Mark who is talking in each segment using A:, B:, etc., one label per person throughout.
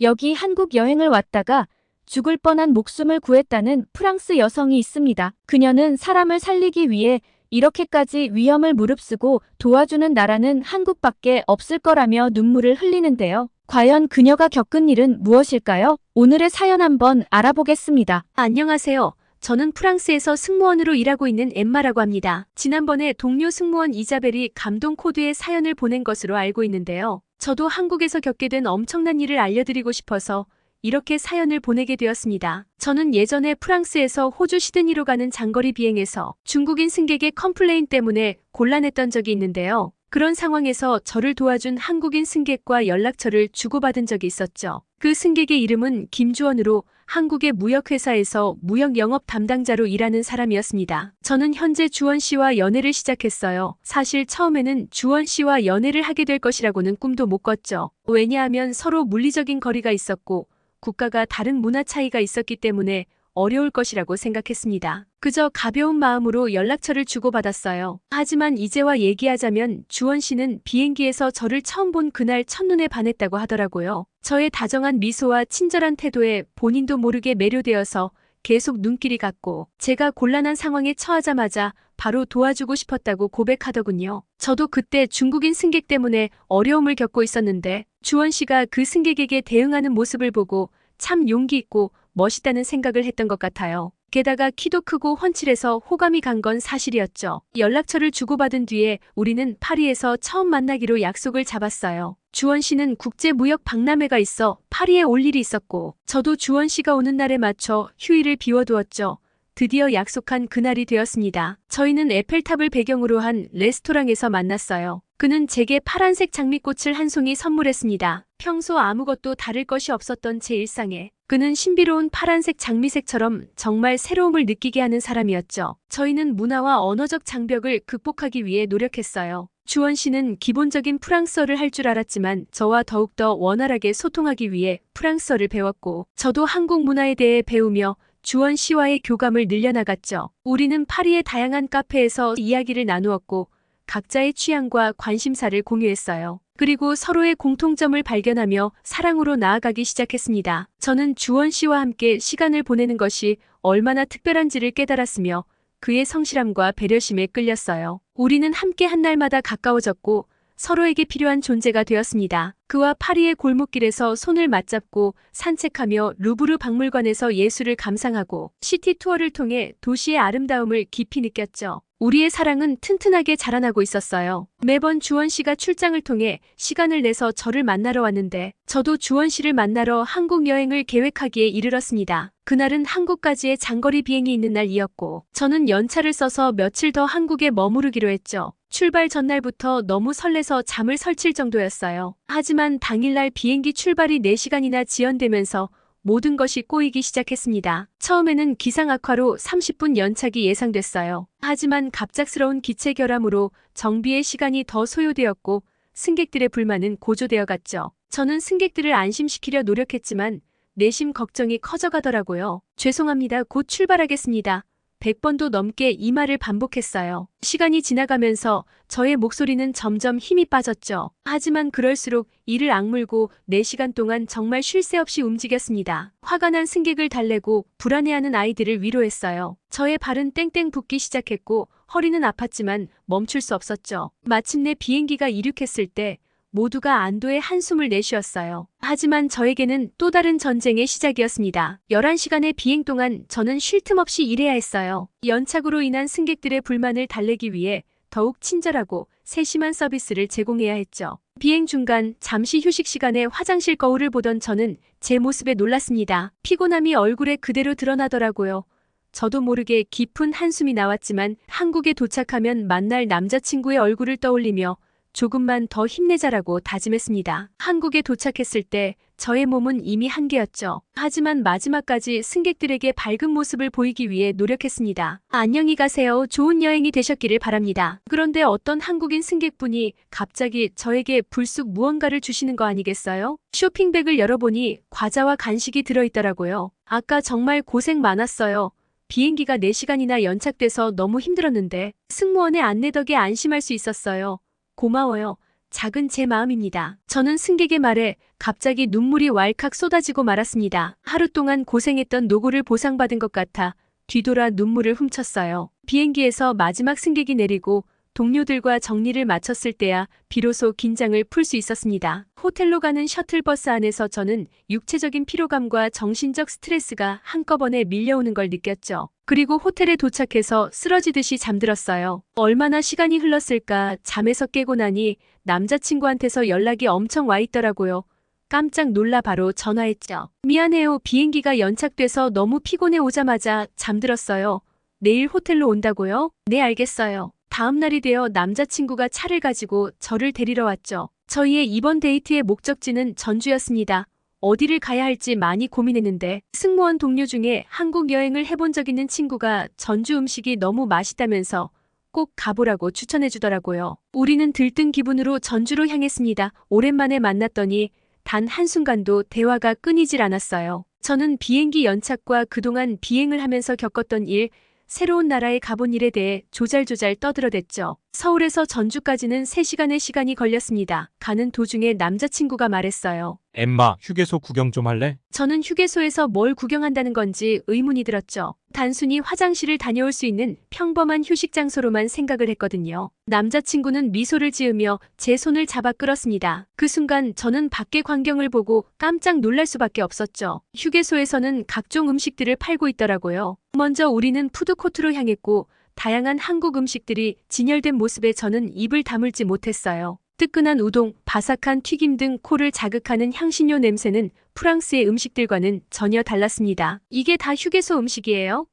A: 여기 한국 여행을 왔다가 죽을 뻔한 목숨을 구했다는 프랑스 여성이 있습니다. 그녀는 사람을 살리기 위해 이렇게까지 위험을 무릅쓰고 도와주는 나라는 한국밖에 없을 거라며 눈물을 흘리는데요. 과연 그녀가 겪은 일은 무엇일까요? 오늘의 사연 한번 알아보겠습니다.
B: 안녕하세요. 저는 프랑스에서 승무원으로 일하고 있는 엠마라고 합니다. 지난번에 동료 승무원 이자벨이 감동 코드의 사연을 보낸 것으로 알고 있는데요. 저도 한국에서 겪게 된 엄청난 일을 알려드리고 싶어서 이렇게 사연을 보내게 되었습니다. 저는 예전에 프랑스에서 호주 시드니로 가는 장거리 비행에서 중국인 승객의 컴플레인 때문에 곤란했던 적이 있는데요. 그런 상황에서 저를 도와준 한국인 승객과 연락처를 주고받은 적이 있었죠. 그 승객의 이름은 김주원으로 한국의 무역회사에서 무역 영업 담당자로 일하는 사람이었습니다. 저는 현재 주원 씨와 연애를 시작했어요. 사실 처음에는 주원 씨와 연애를 하게 될 것이라고는 꿈도 못 꿨죠. 왜냐하면 서로 물리적인 거리가 있었고 국가가 다른 문화 차이가 있었기 때문에 어려울 것이라고 생각했습니다. 그저 가벼운 마음으로 연락처를 주고받았어요. 하지만 이제와 얘기하자면 주원 씨는 비행기에서 저를 처음 본 그날 첫눈에 반했다고 하더라고요. 저의 다정한 미소와 친절한 태도에 본인도 모르게 매료되어서 계속 눈길이 갔고 제가 곤란한 상황에 처하자마자 바로 도와주고 싶었다고 고백하더군요. 저도 그때 중국인 승객 때문에 어려움을 겪고 있었는데 주원 씨가 그 승객에게 대응하는 모습을 보고 참 용기 있고 멋있다는 생각을 했던 것 같아요. 게다가 키도 크고 훤칠해서 호감이 간 건 사실이었죠. 연락처를 주고받은 뒤에 우리는 파리에서 처음 만나기로 약속을 잡았어요. 주원 씨는 국제무역 박람회가 있어 파리에 올 일이 있었고 저도 주원 씨가 오는 날에 맞춰 휴일을 비워두었죠. 드디어 약속한 그날이 되었습니다. 저희는 에펠탑을 배경으로 한 레스토랑에서 만났어요. 그는 제게 파란색 장미꽃을 한 송이 선물했습니다. 평소 아무것도 다를 것이 없었던 제 일상에 그는 신비로운 파란색 장미색처럼 정말 새로움을 느끼게 하는 사람이었죠. 저희는 문화와 언어적 장벽을 극복하기 위해 노력했어요. 주원 씨는 기본적인 프랑스어를 할 줄 알았지만 저와 더욱더 원활하게 소통하기 위해 프랑스어를 배웠고 저도 한국 문화에 대해 배우며 주원 씨와의 교감을 늘려나갔죠. 우리는 파리의 다양한 카페에서 이야기를 나누었고 각자의 취향과 관심사를 공유했어요. 그리고 서로의 공통점을 발견하며 사랑으로 나아가기 시작했습니다. 저는 주원 씨와 함께 시간을 보내는 것이 얼마나 특별한지를 깨달았으며 그의 성실함과 배려심에 끌렸어요. 우리는 함께 한 날마다 가까워졌고 서로에게 필요한 존재가 되었습니다. 그와 파리의 골목길에서 손을 맞잡고 산책하며 루브르 박물관에서 예술을 감상하고 시티 투어를 통해 도시의 아름다움을 깊이 느꼈죠. 우리의 사랑은 튼튼하게 자라나고 있었어요. 매번 주원 씨가 출장을 통해 시간을 내서 저를 만나러 왔는데 저도 주원 씨를 만나러 한국 여행을 계획하기에 이르렀습니다. 그날은 한국까지의 장거리 비행이 있는 날이었고 저는 연차를 써서 며칠 더 한국에 머무르기로 했죠. 출발 전날부터 너무 설레서 잠을 설칠 정도였어요. 하지만 당일날 비행기 출발이 4시간이나 지연되면서 모든 것이 꼬이기 시작했습니다. 처음에는 기상 악화로 30분 연착이 예상됐어요. 하지만 갑작스러운 기체 결함으로 정비의 시간이 더 소요되었고 승객들의 불만은 고조되어 갔죠. 저는 승객들을 안심시키려 노력했지만 내심 걱정이 커져가더라고요. 죄송합니다. 곧 출발하겠습니다. 100번도 넘게 이 말을 반복했어요. 시간이 지나가면서 저의 목소리는 점점 힘이 빠졌죠. 하지만 그럴수록 이를 악물고 4시간 동안 정말 쉴 새 없이 움직였습니다. 화가 난 승객을 달래고 불안해하는 아이들을 위로했어요. 저의 발은 땡땡 붓기 시작했고 허리는 아팠지만 멈출 수 없었죠. 마침내 비행기가 이륙했을 때 모두가 안도의 한숨을 내쉬었어요. 하지만 저에게는 또 다른 전쟁의 시작이었습니다. 11시간의 비행 동안 저는 쉴 틈 없이 일해야 했어요. 연착으로 인한 승객들의 불만을 달래기 위해 더욱 친절하고 세심한 서비스를 제공해야 했죠. 비행 중간 잠시 휴식 시간에 화장실 거울을 보던 저는 제 모습에 놀랐습니다. 피곤함이 얼굴에 그대로 드러나더라고요. 저도 모르게 깊은 한숨이 나왔지만 한국에 도착하면 만날 남자친구의 얼굴을 떠올리며 조금만 더 힘내자라고 다짐했습니다. 한국에 도착했을 때 저의 몸은 이미 한계였죠. 하지만 마지막까지 승객들에게 밝은 모습을 보이기 위해 노력했습니다. 안녕히 가세요. 좋은 여행이 되셨기를 바랍니다. 그런데 어떤 한국인 승객분이 갑자기 저에게 불쑥 무언가를 주시는 거 아니겠어요? 쇼핑백을 열어보니 과자와 간식이 들어있더라고요. 아까 정말 고생 많았어요. 비행기가 4시간이나 연착돼서 너무 힘들었는데 승무원의 안내 덕에 안심할 수 있었어요. 고마워요. 작은 제 마음입니다. 저는 승객의 말에 갑자기 눈물이 왈칵 쏟아지고 말았습니다. 하루 동안 고생했던 노고를 보상받은 것 같아 뒤돌아 눈물을 훔쳤어요. 비행기에서 마지막 승객이 내리고 동료들과 정리를 마쳤을 때야 비로소 긴장을 풀 수 있었습니다. 호텔로 가는 셔틀버스 안에서 저는 육체적인 피로감과 정신적 스트레스가 한꺼번에 밀려오는 걸 느꼈죠. 그리고 호텔에 도착해서 쓰러지듯이 잠들었어요. 얼마나 시간이 흘렀을까 잠에서 깨고 나니 남자친구한테서 연락이 엄청 와 있더라고요. 깜짝 놀라 바로 전화했죠. 미안해요. 비행기가 연착돼서 너무 피곤해 오자마자 잠들었어요. 내일 호텔로 온다고요? 네, 알겠어요. 다음 날이 되어 남자친구가 차를 가지고 저를 데리러 왔죠. 저희의 이번 데이트의 목적지는 전주였습니다. 어디를 가야 할지 많이 고민했는데 승무원 동료 중에 한국 여행을 해본 적 있는 친구가 전주 음식이 너무 맛있다면서 꼭 가보라고 추천해 주더라고요. 우리는 들뜬 기분으로 전주로 향했습니다. 오랜만에 만났더니 단 한순간도 대화가 끊이질 않았어요. 저는 비행기 연착과 그동안 비행을 하면서 겪었던 일, 새로운 나라에 가본 일에 대해 조잘조잘 떠들어댔죠. 서울에서 전주까지는 3시간의 시간이 걸렸습니다. 가는 도중에 남자친구가 말했어요.
C: 엠마, 휴게소 구경 좀 할래?
B: 저는 휴게소에서 뭘 구경한다는 건지 의문이 들었죠. 단순히 화장실을 다녀올 수 있는 평범한 휴식 장소로만 생각을 했거든요. 남자친구는 미소를 지으며 제 손을 잡아 끌었습니다. 그 순간 저는 밖의 광경을 보고 깜짝 놀랄 수밖에 없었죠. 휴게소에서는 각종 음식들을 팔고 있더라고요. 먼저 우리는 푸드코트로 향했고 다양한 한국 음식들이 진열된 모습에 저는 입을 다물지 못했어요. 뜨끈한 우동, 바삭한 튀김 등 코를 자극하는 향신료 냄새는 프랑스의 음식들과는 전혀 달랐습니다. 이게 다 휴게소 음식이에요?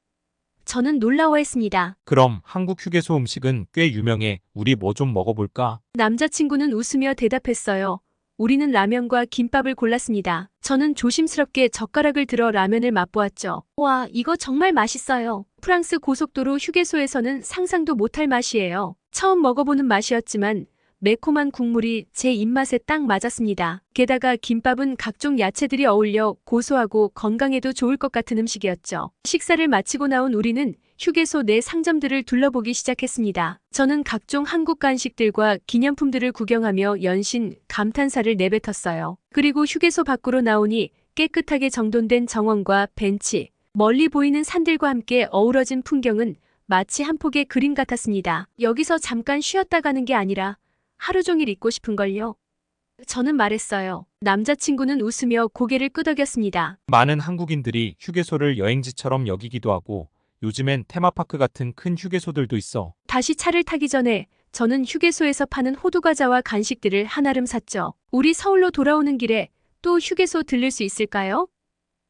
B: 저는 놀라워했습니다.
C: 그럼 한국 휴게소 음식은 꽤 유명해. 우리 뭐 좀 먹어볼까?
B: 남자친구는 웃으며 대답했어요. 우리는 라면과 김밥을 골랐습니다. 저는 조심스럽게 젓가락을 들어 라면을 맛보았죠. 와, 이거 정말 맛있어요. 프랑스 고속도로 휴게소에서는 상상도 못할 맛이에요. 처음 먹어보는 맛이었지만 매콤한 국물이 제 입맛에 딱 맞았습니다. 게다가 김밥은 각종 야채들이 어울려 고소하고 건강에도 좋을 것 같은 음식이었죠. 식사를 마치고 나온 우리는 휴게소 내 상점들을 둘러보기 시작했습니다. 저는 각종 한국 간식들과 기념품들을 구경하며 연신 감탄사를 내뱉었어요. 그리고 휴게소 밖으로 나오니 깨끗하게 정돈된 정원과 벤치, 멀리 보이는 산들과 함께 어우러진 풍경은 마치 한 폭의 그림 같았습니다. 여기서 잠깐 쉬었다 가는 게 아니라 하루 종일 있고 싶은걸요. 저는 말했어요. 남자친구는 웃으며 고개를 끄덕였습니다.
C: 많은 한국인들이 휴게소를 여행지처럼 여기기도 하고 요즘엔 테마파크 같은 큰 휴게소들도 있어.
B: 다시 차를 타기 전에 저는 휴게소에서 파는 호두과자와 간식들을 한아름 샀죠. 우리 서울로 돌아오는 길에 또 휴게소 들릴 수 있을까요?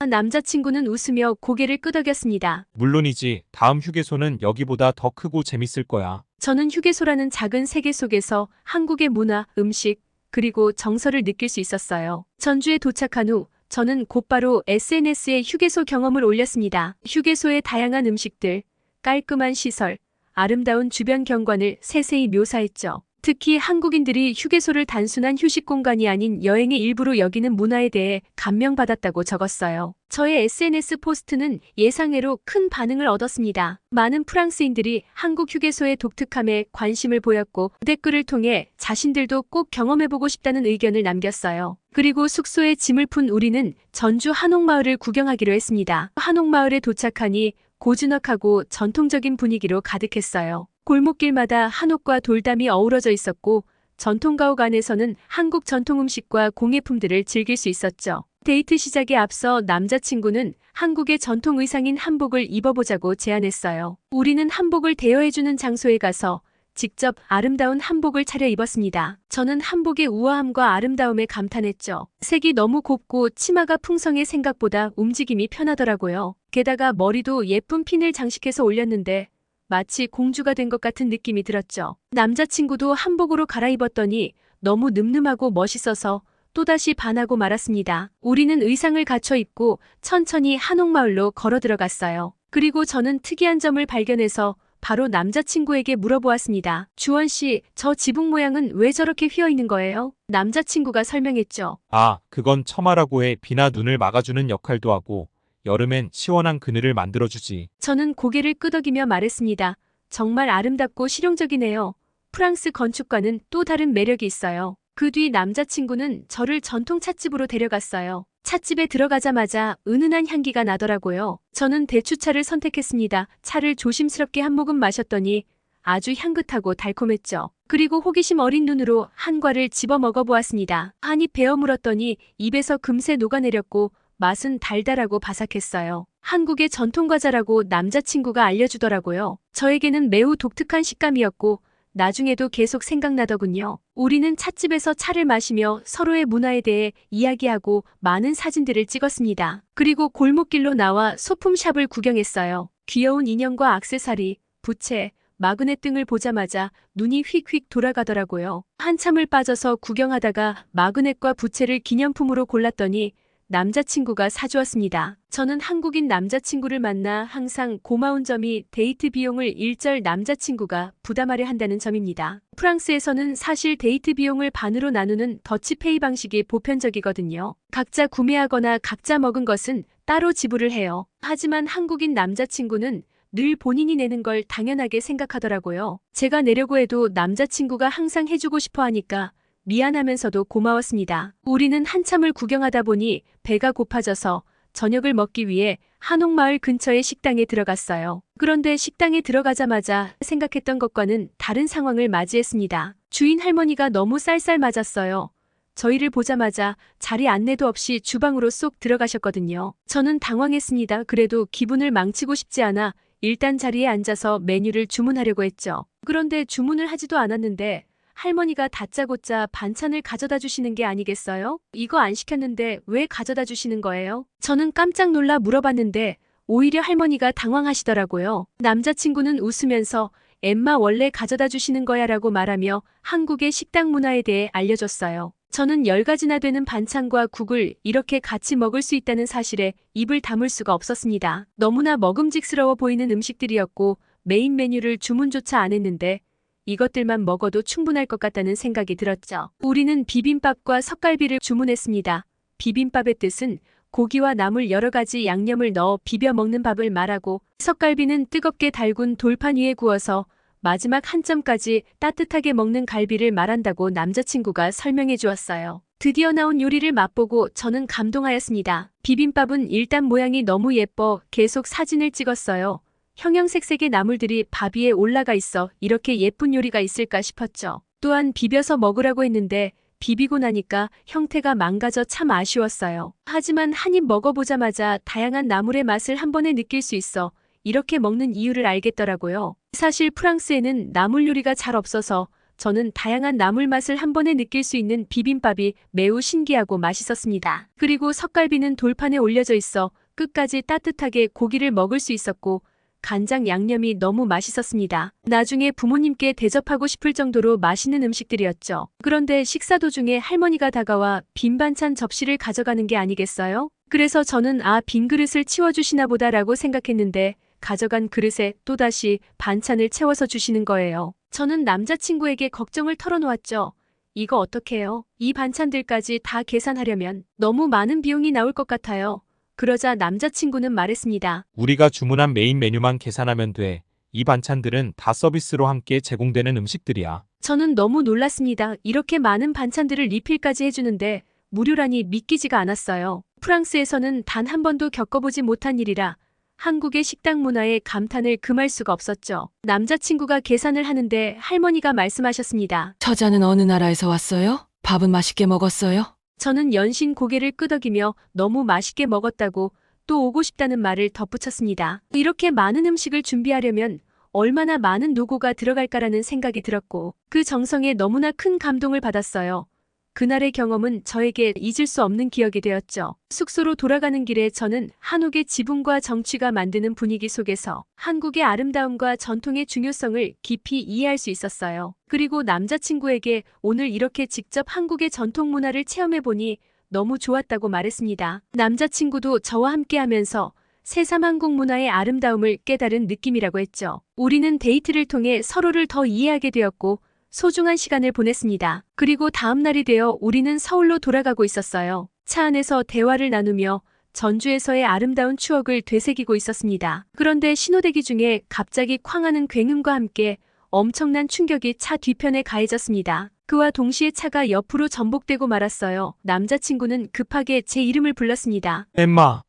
B: 남자친구는 웃으며 고개를 끄덕였습니다.
C: 물론이지. 다음 휴게소는 여기보다 더 크고 재밌을 거야.
B: 저는 휴게소라는 작은 세계 속에서 한국의 문화, 음식, 그리고 정서를 느낄 수 있었어요. 전주에 도착한 후 저는 곧바로 SNS에 휴게소 경험을 올렸습니다. 휴게소의 다양한 음식들, 깔끔한 시설, 아름다운 주변 경관을 세세히 묘사했죠. 특히 한국인들이 휴게소를 단순한 휴식 공간이 아닌 여행의 일부로 여기는 문화에 대해 감명받았다고 적었어요. 저의 SNS 포스트는 예상외로 큰 반응을 얻었습니다. 많은 프랑스인들이 한국 휴게소의 독특함에 관심을 보였고 댓글을 통해 자신들도 꼭 경험해보고 싶다는 의견을 남겼어요. 그리고 숙소에 짐을 푼 우리는 전주 한옥마을을 구경하기로 했습니다. 한옥마을에 도착하니 고즈넉하고 전통적인 분위기로 가득했어요. 골목길마다 한옥과 돌담이 어우러져 있었고 전통가옥 안에서는 한국 전통 음식과 공예품들을 즐길 수 있었죠. 데이트 시작에 앞서 남자친구는 한국의 전통 의상인 한복을 입어보자고 제안했어요. 우리는 한복을 대여해주는 장소에 가서 직접 아름다운 한복을 차려 입었습니다. 저는 한복의 우아함과 아름다움에 감탄했죠. 색이 너무 곱고 치마가 풍성해 생각보다 움직임이 편하더라고요. 게다가 머리도 예쁜 핀을 장식해서 올렸는데 마치 공주가 된 것 같은 느낌이 들었죠. 남자친구도 한복으로 갈아입었더니 너무 늠름하고 멋있어서 또다시 반하고 말았습니다. 우리는 의상을 갖춰 입고 천천히 한옥마을로 걸어 들어갔어요. 그리고 저는 특이한 점을 발견해서 바로 남자친구에게 물어보았습니다. 주원 씨, 저 지붕 모양은 왜 저렇게 휘어 있는 거예요? 남자친구가 설명했죠.
C: 아, 그건 처마라고 해. 비나 눈을 막아주는 역할도 하고 여름엔 시원한 그늘을 만들어주지.
B: 저는 고개를 끄덕이며 말했습니다. 정말 아름답고 실용적이네요. 프랑스 건축과는 또 다른 매력이 있어요. 그 뒤 남자친구는 저를 전통 찻집으로 데려갔어요. 찻집에 들어가자마자 은은한 향기가 나더라고요. 저는 대추차를 선택했습니다. 차를 조심스럽게 한 모금 마셨더니 아주 향긋하고 달콤했죠. 그리고 호기심 어린 눈으로 한 과를 집어 먹어보았습니다. 한 입 베어 물었더니 입에서 금세 녹아내렸고 맛은 달달하고 바삭했어요. 한국의 전통 과자라고 남자친구가 알려주더라고요. 저에게는 매우 독특한 식감이었고 나중에도 계속 생각나더군요. 우리는 찻집에서 차를 마시며 서로의 문화에 대해 이야기하고 많은 사진들을 찍었습니다. 그리고 골목길로 나와 소품샵을 구경했어요. 귀여운 인형과 액세서리, 부채, 마그넷 등을 보자마자 눈이 휙휙 돌아가더라고요. 한참을 빠져서 구경하다가 마그넷과 부채를 기념품으로 골랐더니 남자친구가 사주었습니다. 저는 한국인 남자친구를 만나 항상 고마운 점이 데이트 비용을 일절 남자친구가 부담하려 한다는 점입니다. 프랑스에서는 사실 데이트 비용을 반으로 나누는 더치페이 방식이 보편적이거든요. 각자 구매하거나 각자 먹은 것은 따로 지불을 해요. 하지만 한국인 남자친구는 늘 본인이 내는 걸 당연하게 생각하더라고요. 제가 내려고 해도 남자친구가 항상 해주고 싶어 하니까 미안하면서도 고마웠습니다. 우리는 한참을 구경하다 보니 배가 고파져서 저녁을 먹기 위해 한옥마을 근처의 식당에 들어갔어요. 그런데 식당에 들어가자마자 생각했던 것과는 다른 상황을 맞이했습니다. 주인 할머니가 너무 쌀쌀맞았어요. 저희를 보자마자 자리 안내도 없이 주방으로 쏙 들어가셨거든요. 저는 당황했습니다. 그래도 기분을 망치고 싶지 않아 일단 자리에 앉아서 메뉴를 주문하려고 했죠. 그런데 주문을 하지도 않았는데 할머니가 다짜고짜 반찬을 가져다 주시는 게 아니겠어요? 이거 안 시켰는데 왜 가져다 주시는 거예요? 저는 깜짝 놀라 물어봤는데 오히려 할머니가 당황하시더라고요. 남자친구는 웃으면서 엠마 원래 가져다 주시는 거야 라고 말하며 한국의 식당 문화에 대해 알려줬어요. 저는 10가지나 되는 반찬과 국을 이렇게 같이 먹을 수 있다는 사실에 입을 다물 수가 없었습니다. 너무나 먹음직스러워 보이는 음식들이었고 메인 메뉴를 주문조차 안 했는데 이것들만 먹어도 충분할 것 같다는 생각이 들었죠. 우리는 비빔밥과 석갈비를 주문했습니다. 비빔밥의 뜻은 고기와 나물 여러 가지 양념을 넣어 비벼 먹는 밥을 말하고 석갈비는 뜨겁게 달군 돌판 위에 구워서 마지막 한 점까지 따뜻하게 먹는 갈비를 말한다고 남자친구가 설명해 주었어요. 드디어 나온 요리를 맛보고 저는 감동하였습니다. 비빔밥은 일단 모양이 너무 예뻐 계속 사진을 찍었어요. 형형색색의 나물들이 밥 위에 올라가 있어 이렇게 예쁜 요리가 있을까 싶었죠. 또한 비벼서 먹으라고 했는데 비비고 나니까 형태가 망가져 참 아쉬웠어요. 하지만 한 입 먹어보자마자 다양한 나물의 맛을 한 번에 느낄 수 있어 이렇게 먹는 이유를 알겠더라고요. 사실 프랑스에는 나물 요리가 잘 없어서 저는 다양한 나물 맛을 한 번에 느낄 수 있는 비빔밥이 매우 신기하고 맛있었습니다. 그리고 석갈비는 돌판에 올려져 있어 끝까지 따뜻하게 고기를 먹을 수 있었고 간장 양념이 너무 맛있었습니다. 나중에 부모님께 대접하고 싶을 정도로 맛있는 음식들이었죠. 그런데 식사 도중에 할머니가 다가와 빈 반찬 접시를 가져가는 게 아니겠어요? 그래서 저는 빈 그릇을 치워주시나 보다라고 생각했는데 가져간 그릇에 또다시 반찬을 채워서 주시는 거예요. 저는 남자친구에게 걱정을 털어놓았죠. 이거 어떡해요? 이 반찬들까지 다 계산하려면 너무 많은 비용이 나올 것 같아요. 그러자 남자친구는 말했습니다.
C: 우리가 주문한 메인 메뉴만 계산하면 돼. 이 반찬들은 다 서비스로 함께 제공되는 음식들이야.
B: 저는 너무 놀랐습니다. 이렇게 많은 반찬들을 리필까지 해주는데 무료라니 믿기지가 않았어요. 프랑스에서는 단 한 번도 겪어보지 못한 일이라 한국의 식당 문화에 감탄을 금할 수가 없었죠. 남자친구가 계산을 하는데 할머니가 말씀하셨습니다.
D: 처자는 어느 나라에서 왔어요? 밥은 맛있게 먹었어요?
B: 저는 연신 고개를 끄덕이며 너무 맛있게 먹었다고 또 오고 싶다는 말을 덧붙였습니다. 이렇게 많은 음식을 준비하려면 얼마나 많은 노고가 들어갈까라는 생각이 들었고 그 정성에 너무나 큰 감동을 받았어요. 그날의 경험은 저에게 잊을 수 없는 기억이 되었죠. 숙소로 돌아가는 길에 저는 한옥의 지붕과 정취가 만드는 분위기 속에서 한국의 아름다움과 전통의 중요성을 깊이 이해할 수 있었어요. 그리고 남자친구에게 오늘 이렇게 직접 한국의 전통 문화를 체험해보니 너무 좋았다고 말했습니다. 남자친구도 저와 함께하면서 새삼 한국 문화의 아름다움을 깨달은 느낌이라고 했죠. 우리는 데이트를 통해 서로를 더 이해하게 되었고 소중한 시간을 보냈습니다. 그리고 다음 날이 되어 우리는 서울로 돌아가고 있었어요. 차 안에서 대화를 나누며 전주에서의 아름다운 추억을 되새기고 있었습니다. 그런데 신호대기 중에 갑자기 쾅 하는 굉음과 함께 엄청난 충격이 차 뒤편에 가해졌습니다. 그와 동시에 차가 옆으로 전복되고 말았어요. 남자친구는 급하게 제 이름을 불렀습니다.
C: 엠마,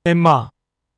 C: 엠마,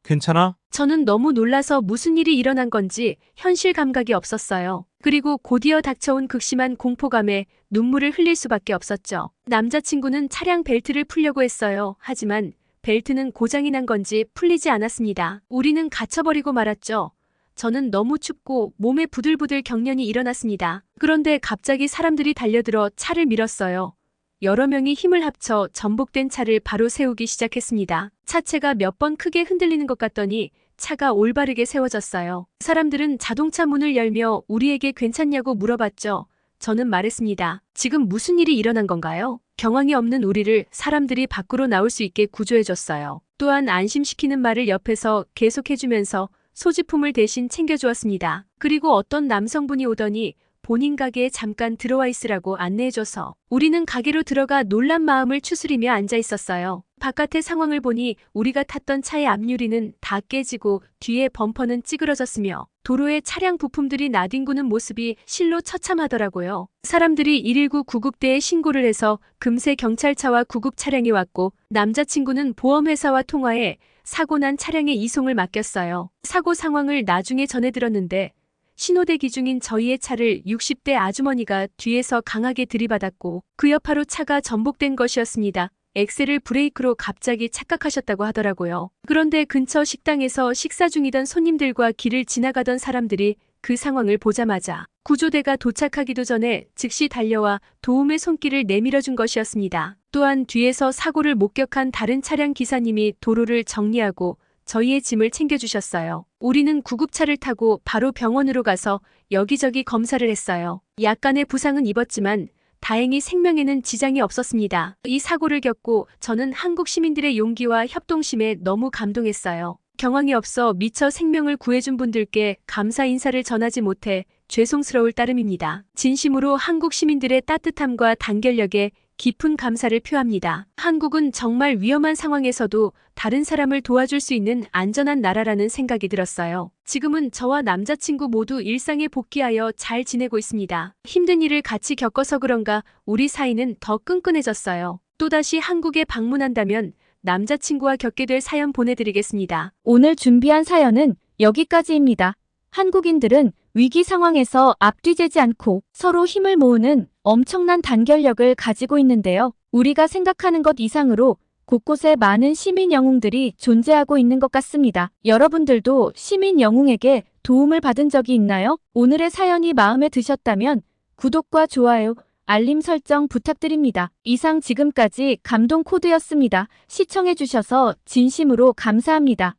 C: 괜찮아?
B: 저는 너무 놀라서 무슨 일이 일어난 건지 현실 감각이 없었어요. 그리고 곧이어 닥쳐온 극심한 공포감에 눈물을 흘릴 수밖에 없었죠. 남자친구는 차량 벨트를 풀려고 했어요. 하지만 벨트는 고장이 난 건지 풀리지 않았습니다. 우리는 갇혀버리고 말았죠. 저는 너무 춥고 몸에 부들부들 경련이 일어났습니다. 그런데 갑자기 사람들이 달려들어 차를 밀었어요. 여러 명이 힘을 합쳐 전복된 차를 바로 세우기 시작했습니다. 차체가 몇 번 크게 흔들리는 것 같더니 차가 올바르게 세워졌어요. 사람들은 자동차 문을 열며 우리에게 괜찮냐고 물어봤죠. 저는 말했습니다. 지금 무슨 일이 일어난 건가요? 경황이 없는 우리를 사람들이 밖으로 나올 수 있게 구조해줬어요. 또한 안심시키는 말을 옆에서 계속해주면서 소지품을 대신 챙겨주었습니다. 그리고 어떤 남성분이 오더니 본인 가게에 잠깐 들어와 있으라고 안내해줘서 우리는 가게로 들어가 놀란 마음을 추스리며 앉아 있었어요. 바깥의 상황을 보니 우리가 탔던 차의 앞유리는 다 깨지고 뒤에 범퍼는 찌그러졌으며 도로에 차량 부품들이 나뒹구는 모습이 실로 처참하더라고요. 사람들이 119 구급대에 신고를 해서 금세 경찰차와 구급 차량이 왔고 남자친구는 보험회사와 통화해 사고 난 차량의 이송을 맡겼어요. 사고 상황을 나중에 전해 들었는데 신호대기 중인 저희의 차를 60대 아주머니가 뒤에서 강하게 들이받았고 그 여파로 차가 전복된 것이었습니다. 엑셀을 브레이크로 갑자기 착각하셨다고 하더라고요. 그런데 근처 식당에서 식사 중이던 손님들과 길을 지나가던 사람들이 그 상황을 보자마자 구조대가 도착하기도 전에 즉시 달려와 도움의 손길을 내밀어준 것이었습니다. 또한 뒤에서 사고를 목격한 다른 차량 기사님이 도로를 정리하고 저희의 짐을 챙겨주셨어요. 우리는 구급차를 타고 바로 병원으로 가서 여기저기 검사를 했어요. 약간의 부상은 입었지만 다행히 생명에는 지장이 없었습니다. 이 사고를 겪고 저는 한국 시민들의 용기와 협동심에 너무 감동했어요. 경황이 없어 미처 생명을 구해준 분들께 감사 인사를 전하지 못해 죄송스러울 따름입니다. 진심으로 한국 시민들의 따뜻함과 단결력에 깊은 감사를 표합니다. 한국은 정말 위험한 상황에서도 다른 사람을 도와줄 수 있는 안전한 나라라는 생각이 들었어요. 지금은 저와 남자친구 모두 일상에 복귀하여 잘 지내고 있습니다. 힘든 일을 같이 겪어서 그런가 우리 사이는 더 끈끈해졌어요. 또다시 한국에 방문한다면 남자친구와 겪게 될 사연 보내드리겠습니다.
A: 오늘 준비한 사연은 여기까지입니다. 한국인들은 위기 상황에서 앞뒤재지 않고 서로 힘을 모으는 엄청난 단결력을 가지고 있는데요. 우리가 생각하는 것 이상으로 곳곳에 많은 시민 영웅들이 존재하고 있는 것 같습니다. 여러분들도 시민 영웅에게 도움을 받은 적이 있나요? 오늘의 사연이 마음에 드셨다면 구독과 좋아요, 알림 설정 부탁드립니다. 이상 지금까지 감동 코드였습니다. 시청해주셔서 진심으로 감사합니다.